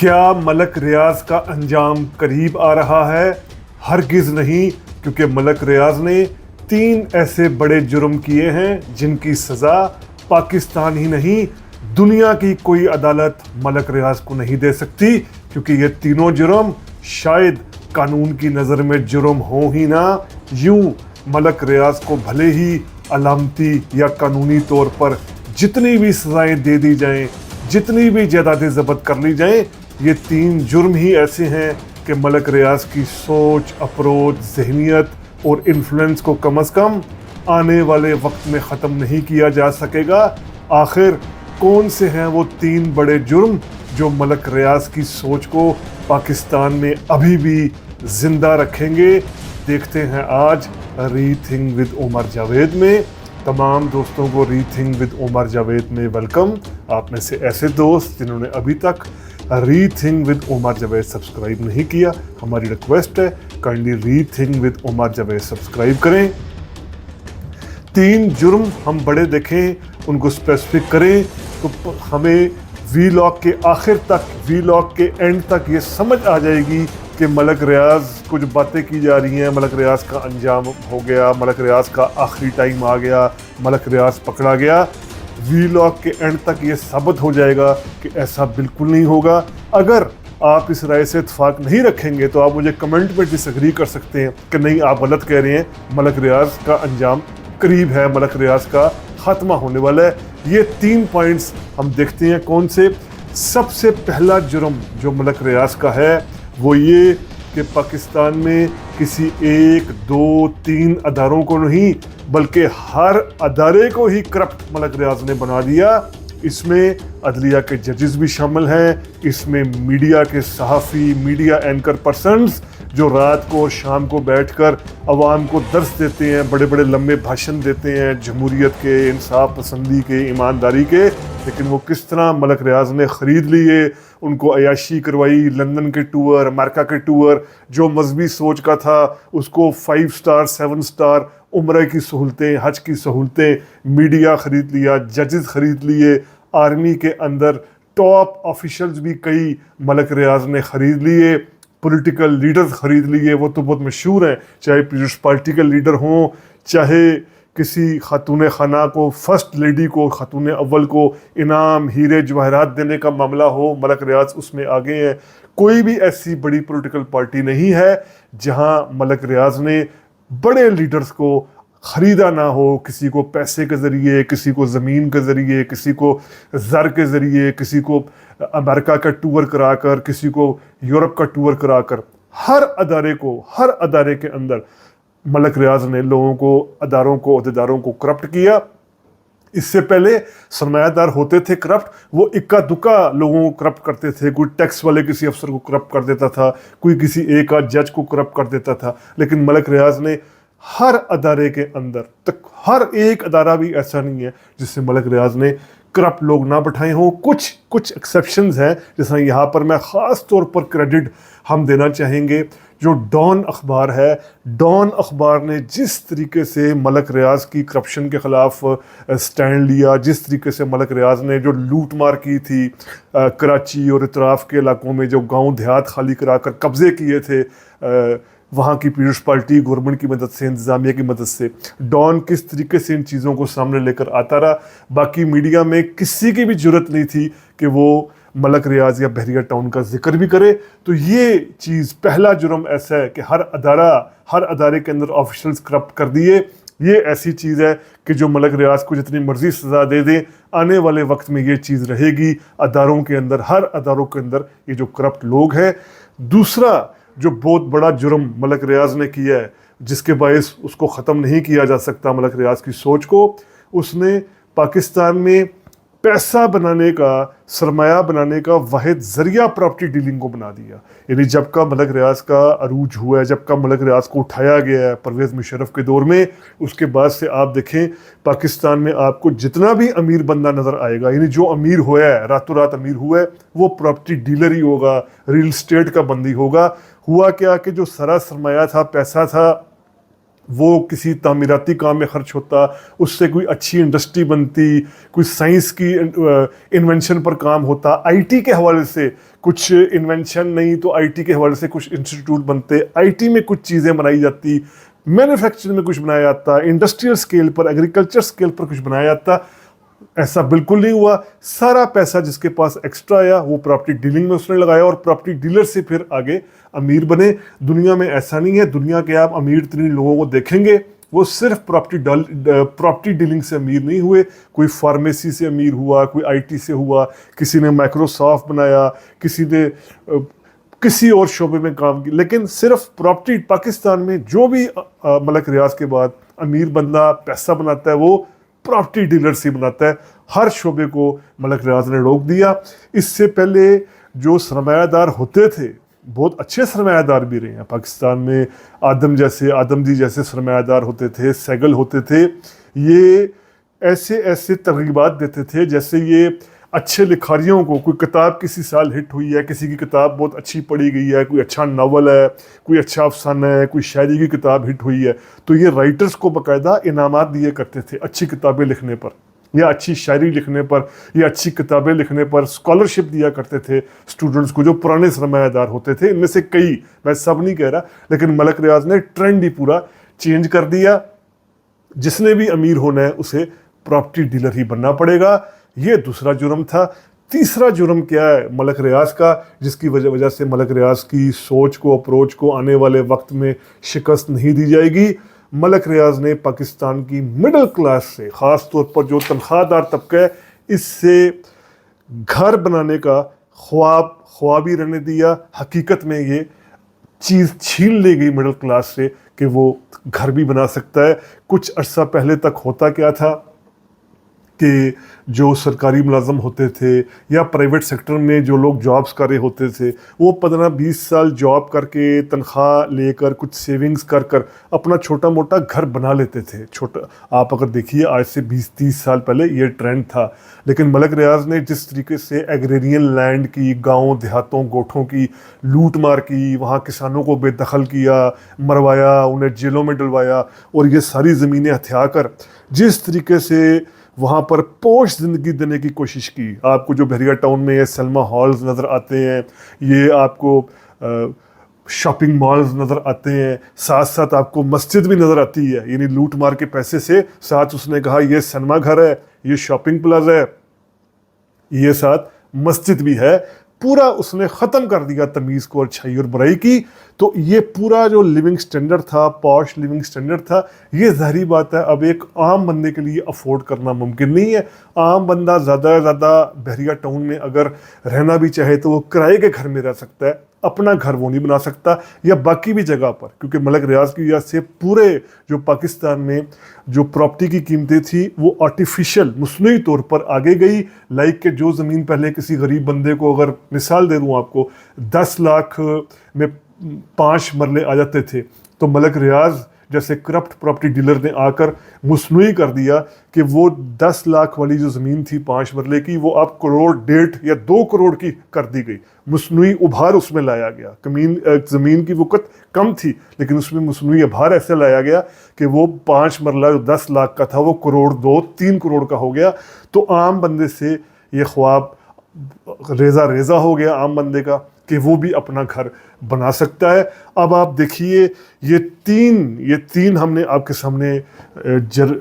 کیا ملک ریاض کا انجام قریب آ رہا ہے؟ ہرگز نہیں، کیونکہ ملک ریاض نے 3 ایسے بڑے جرم کیے ہیں جن کی سزا پاکستان ہی نہیں دنیا کی کوئی عدالت ملک ریاض کو نہیں دے سکتی، کیونکہ یہ تینوں جرم شاید قانون کی نظر میں جرم ہوں ہی نہ۔ یوں ملک ریاض کو بھلے ہی علامتی یا قانونی طور پر جتنی بھی سزائیں دے دی جائیں، جتنی بھی جائیدادیں ضبط کر لی جائیں، یہ 3 جرم ہی ایسے ہیں کہ ملک ریاض کی سوچ، اپروچ، ذہنیت اور انفلوئنس کو کم از کم آنے والے وقت میں ختم نہیں کیا جا سکے گا۔ آخر کون سے ہیں وہ 3 بڑے جرم جو ملک ریاض کی سوچ کو پاکستان میں ابھی بھی زندہ رکھیں گے؟ دیکھتے ہیں آج ری تھنک ود عمر جاوید میں۔ تمام دوستوں کو ری تھنک ود عمر جاوید میں ویلکم۔ آپ میں سے ایسے دوست جنہوں نے ابھی تک rethink with Umar Javed subscribe نہیں کیا، ہماری ریکویسٹ ہے kindly rethink with Umar Javed subscribe کریں۔ 3 جرم ہم بڑے دیکھیں، ان کو اسپیسیفک کریں تو ہمیں وی لاگ کے آخر تک، وی لاگ کے اینڈ تک یہ سمجھ آ جائے گی کہ ملک ریاض کچھ باتیں کی جا رہی ہیں، ملک ریاض کا انجام ہو گیا، ملک ریاض کا آخری ٹائم آ گیا، ملک ریاض پکڑا گیا۔ وی لاگ کے اینڈ تک یہ ثابت ہو جائے گا کہ ایسا بالکل نہیں ہوگا۔ اگر آپ اس رائے سے اتفاق نہیں رکھیں گے تو آپ مجھے کمنٹ میں ڈس ایگری کر سکتے ہیں کہ نہیں، آپ غلط کہہ رہے ہیں، ملک ریاض کا انجام قریب ہے، ملک ریاض کا خاتمہ ہونے والا ہے۔ یہ 3 پوائنٹس ہم دیکھتے ہیں کون سے۔ سب سے پہلا جرم جو ملک ریاض کا ہے وہ یہ کہ پاکستان میں کسی 1، 2، 3 اداروں کو نہیں بلکہ ہر ادارے کو ہی کرپٹ ملک ریاض نے بنا دیا۔ اس میں عدلیہ کے ججز بھی شامل ہیں، اس میں میڈیا کے صحافی، میڈیا اینکر پرسنز جو رات کو اور شام کو بیٹھ کر عوام کو درس دیتے ہیں، بڑے بڑے لمبے بھاشن دیتے ہیں جمہوریت کے، انصاف پسندی کے، ایمانداری کے، لیکن وہ کس طرح ملک ریاض نے خرید لیے، ان کو عیاشی کروائی، لندن کے ٹور، امریکہ کے ٹور، جو مذہبی سوچ کا تھا اس کو 5 سٹار 7 سٹار عمرہ کی سہولتیں، حج کی سہولتیں، میڈیا خرید لیا، ججز خرید لیے، آرمی کے اندر ٹاپ آفیشلز بھی کئی ملک ریاض نے خرید لیے، پولیٹیکل لیڈرز خرید لیے، وہ تو بہت مشہور ہیں، چاہے پیپلز پارٹی کے لیڈر ہوں، چاہے کسی خاتون خانہ کو، فرسٹ لیڈی کو، خاتون اول کو انعام، ہیرے جواہرات دینے کا معاملہ ہو، ملک ریاض اس میں آگے ہیں۔ کوئی بھی ایسی بڑی پولیٹیکل پارٹی نہیں ہے جہاں ملک ریاض نے بڑے لیڈرز کو خریدا نہ ہو، کسی کو پیسے کے ذریعے، کسی کو زمین کے ذریعے، کسی کو زر کے ذریعے، کسی کو امریکہ کا ٹور کرا کر، کسی کو یورپ کا ٹور کرا کر۔ ہر ادارے کو، ہر ادارے کے اندر ملک ریاض نے لوگوں کو، اداروں کو، عہدیداروں کو کرپٹ کیا۔ اس سے پہلے سرمایہ دار ہوتے تھے کرپٹ، وہ اکا دکا لوگوں کو کرپٹ کرتے تھے، کوئی ٹیکس والے کسی افسر کو کرپٹ کر دیتا تھا، کوئی کسی ایک آدھ جج کو کرپٹ کر دیتا تھا، لیکن ملک ریاض نے ہر ادارے کے اندر تک، ہر ایک ادارہ بھی ایسا نہیں ہے جس سے ملک ریاض نے کرپٹ لوگ نہ بٹھائے ہوں۔ کچھ ایکسیپشنز ہیں، جس طرح یہاں پر میں خاص طور پر کریڈٹ ہم دینا چاہیں گے جو ڈان اخبار ہے۔ ڈان اخبار نے جس طریقے سے ملک ریاض کی کرپشن کے خلاف سٹینڈ لیا، جس طریقے سے ملک ریاض نے جو لوٹ مار کی تھی کراچی اور اطراف کے علاقوں میں، جو گاؤں دیہات خالی کرا کر قبضے کیے تھے وہاں کی پیپلز پارٹی گورنمنٹ کی مدد سے، انتظامیہ کی مدد سے، ڈان کس طریقے سے ان چیزوں کو سامنے لے کر آتا رہا۔ باقی میڈیا میں کسی کی بھی جرت نہیں تھی کہ وہ ملک ریاض یا بحریہ ٹاؤن کا ذکر بھی کرے۔ تو یہ چیز، پہلا جرم ایسا ہے کہ ہر ادارے کے اندر آفیشلز کرپٹ کر دیے۔ یہ ایسی چیز ہے کہ جو ملک ریاض کو جتنی مرضی سزا دے دیں، آنے والے وقت میں یہ چیز رہے گی اداروں کے اندر، ہر اداروں کے اندر یہ جو کرپٹ لوگ ہیں۔ دوسرا جو بہت بڑا جرم ملک ریاض نے کیا ہے، جس کے باعث اس کو ختم نہیں کیا جا سکتا ملک ریاض کی سوچ کو، اس نے پاکستان میں پیسہ بنانے کا، سرمایہ بنانے کا واحد ذریعہ پراپرٹی ڈیلنگ کو بنا دیا۔ یعنی جب کا ملک ریاض کا عروج ہوا ہے، جب کا ملک ریاض کو اٹھایا گیا ہے پرویز مشرف کے دور میں، اس کے بعد سے آپ دیکھیں پاکستان میں آپ کو جتنا بھی امیر بندہ نظر آئے گا، یعنی جو امیر ہوا ہے، راتوں رات امیر ہوا ہے، وہ پراپرٹی ڈیلر ہی ہوگا، ریل اسٹیٹ کا بندی ہوگا۔ ہوا کیا کہ جو سارا سرمایہ تھا، پیسہ تھا، وہ کسی تعمیراتی کام میں خرچ ہوتا, اس سے کوئی اچھی انڈسٹری بنتی, کوئی سائنس کی انوینشن پر کام ہوتا, آئی ٹی کے حوالے سے کچھ انوینشن نہیں تو آئی ٹی کے حوالے سے کچھ انسٹیٹیوٹ بنتے, آئی ٹی میں کچھ چیزیں بنائی جاتی, مینوفیکچرنگ میں کچھ بنایا جاتا, انڈسٹریل سکیل پر, ایگریکلچر سکیل پر کچھ بنایا جاتا. ایسا بالکل نہیں ہوا. سارا پیسہ جس کے پاس ایکسٹرا آیا وہ پراپرٹی ڈیلنگ میں اس نے لگایا اور پراپرٹی ڈیلر سے پھر آگے امیر بنے. دنیا میں ایسا نہیں ہے. دنیا کے آپ امیر ترین لوگوں کو دیکھیں گے وہ صرف پراپرٹی ڈیلنگ سے امیر نہیں ہوئے. کوئی فارمیسی سے امیر ہوا, کوئی آئی ٹی سے ہوا, کسی نے مائکروسافٹ بنایا, کسی نے کسی اور شعبے میں کام کی, لیکن صرف پراپرٹی. پاکستان میں جو بھی ملک ریاض کے بعد امیر بندہ پیسہ بناتا ہے وہ پراپرٹی ڈیلر سے بناتا ہے. ہر شعبے کو ملک ریاض نے روک دیا. اس سے پہلے جو سرمایہ دار ہوتے تھے, بہت اچھے سرمایہ دار بھی رہے ہیں پاکستان میں. آدم جی جیسے سرمایہ دار ہوتے تھے, سیگل ہوتے تھے. یہ ایسے ترغیبات دیتے تھے جیسے یہ اچھے لکھاریوں کو, کوئی کتاب کسی سال ہٹ ہوئی ہے, کسی کی کتاب بہت اچھی پڑھی گئی ہے, کوئی اچھا ناول ہے, کوئی اچھا افسانہ ہے, کوئی شاعری کی کتاب ہٹ ہوئی ہے, تو یہ رائٹرز کو باقاعدہ انعامات دیے کرتے تھے اچھی کتابیں لکھنے پر, یا اچھی شاعری لکھنے پر, یا اچھی کتابیں لکھنے پر اسکالرشپ دیا کرتے تھے اسٹوڈنٹس کو جو پرانے سرمایہ دار ہوتے تھے. ان میں سے کئی, میں سب نہیں کہہ رہا, لیکن ملک ریاض نے ٹرینڈ ہی پورا چینج کر دیا. جس نے بھی امیر ہونا ہے اسے پراپرٹی ڈیلر ہی بننا پڑے گا. یہ دوسرا جرم تھا. تیسرا جرم کیا ہے ملک ریاض کا, جس کی وجہ سے ملک ریاض کی سوچ کو, اپروچ کو آنے والے وقت میں شکست نہیں دی جائے گی. ملک ریاض نے پاکستان کی مڈل کلاس سے, خاص طور پر جو تنخواہ دار طبقہ ہے, اس سے گھر بنانے کا خواب ہی رہنے دیا. حقیقت میں یہ چیز چھین لی گئی مڈل کلاس سے کہ وہ گھر بھی بنا سکتا ہے. کچھ عرصہ پہلے تک ہوتا کیا تھا کہ جو سرکاری ملازم ہوتے تھے یا پرائیویٹ سیکٹر میں جو لوگ جابز کر رہے ہوتے تھے, وہ 15-20 سال جاب کر کے تنخواہ لے کر کچھ سیونگز کر اپنا چھوٹا موٹا گھر بنا لیتے تھے. آپ اگر دیکھیے آج سے 20-30 سال پہلے یہ ٹرینڈ تھا. لیکن ملک ریاض نے جس طریقے سے ایگریرین لینڈ کی, گاؤں دیہاتوں گوٹھوں کی لوٹ مار کی, وہاں کسانوں کو بے دخل کیا, مروایا, انہیں جیلوں میں ڈلوایا, اور یہ ساری زمینیں ہتھیا کر جس طریقے سے وہاں پر پوش زندگی دینے کی کوشش کی. آپ کو جو بحریہ ٹاؤن میں یہ سلما ہالز نظر آتے ہیں, یہ آپ کو شاپنگ مالز نظر آتے ہیں, ساتھ ساتھ آپ کو مسجد بھی نظر آتی ہے. یعنی لوٹ مار کے پیسے سے ساتھ اس نے کہا یہ سنیما گھر ہے, یہ شاپنگ پلازا ہے, یہ ساتھ مسجد بھی ہے. پورا اس نے ختم کر دیا تمیز کو, اچھائی اور برائی کی. تو یہ پورا جو لیونگ سٹینڈرڈ تھا, پاش لیونگ سٹینڈرڈ تھا, یہ ظاہری بات ہے اب ایک عام بندے کے لیے افورڈ کرنا ممکن نہیں ہے. عام بندہ زیادہ سے زیادہ بحریہ ٹاؤن میں اگر رہنا بھی چاہے تو وہ کرائے کے گھر میں رہ سکتا ہے, اپنا گھر وہ نہیں بنا سکتا, یا باقی بھی جگہ پر. کیونکہ ملک ریاض کی وجہ سے پورے جو پاکستان میں جو پراپرٹی کی قیمتیں تھی وہ آرٹیفیشل مصنوعی طور پر آگے گئی. لائک کہ جو زمین پہلے کسی غریب بندے کو, اگر مثال دے دوں آپ کو, 10 لاکھ میں 5 مرلے آ جاتے تھے, تو ملک ریاض جیسے کرپٹ پراپرٹی ڈیلر نے آ کر مصنوعی کر دیا کہ وہ 10 لاکھ والی جو زمین تھی 5 مرلے کی, وہ اب 1.5 کروڑ یا 2 کروڑ کی کر دی گئی. مصنوعی ابھار اس میں لایا گیا. زمین کی وقت کم تھی لیکن اس میں مصنوعی ابھار ایسے لایا گیا کہ وہ 5 مرلہ جو 10 لاکھ کا تھا وہ 1 کروڑ 2-3 کروڑ کا ہو گیا. تو عام بندے سے یہ خواب ریزہ ہو گیا عام بندے کا کہ وہ بھی اپنا گھر بنا سکتا ہے. اب آپ دیکھیے یہ تین ہم نے آپ کے سامنے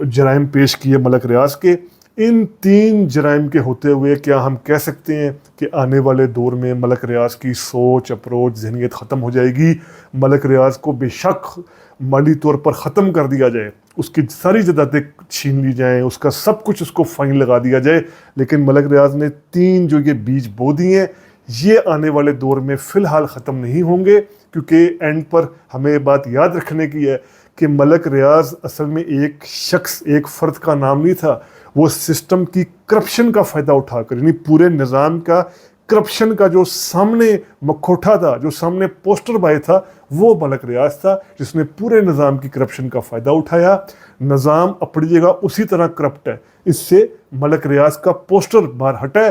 جرائم پیش کیے ملک ریاض کے. ان 3 جرائم کے ہوتے ہوئے کیا ہم کہہ سکتے ہیں کہ آنے والے دور میں ملک ریاض کی سوچ, اپروچ, ذہنیت ختم ہو جائے گی؟ ملک ریاض کو بے شک مالی طور پر ختم کر دیا جائے, اس کی ساری جائیدادیں چھین لی جائیں, اس کا سب کچھ اس کو فائن لگا دیا جائے, لیکن ملک ریاض نے 3 جو یہ بیج بو دیے ہیں یہ آنے والے دور میں فی الحال ختم نہیں ہوں گے. کیونکہ اینڈ پر ہمیں یہ بات یاد رکھنے کی ہے کہ ملک ریاض اصل میں ایک شخص, ایک فرد کا نام نہیں تھا. وہ سسٹم کی کرپشن کا فائدہ اٹھا کر, یعنی پورے نظام کا کرپشن کا جو سامنے مکھوٹا تھا, جو سامنے پوسٹر بوائے تھا, وہ ملک ریاض تھا جس نے پورے نظام کی کرپشن کا فائدہ اٹھایا. نظام اپنی جگہ اسی طرح کرپٹ ہے, اس سے ملک ریاض کا پوسٹر باہر ہٹا ہے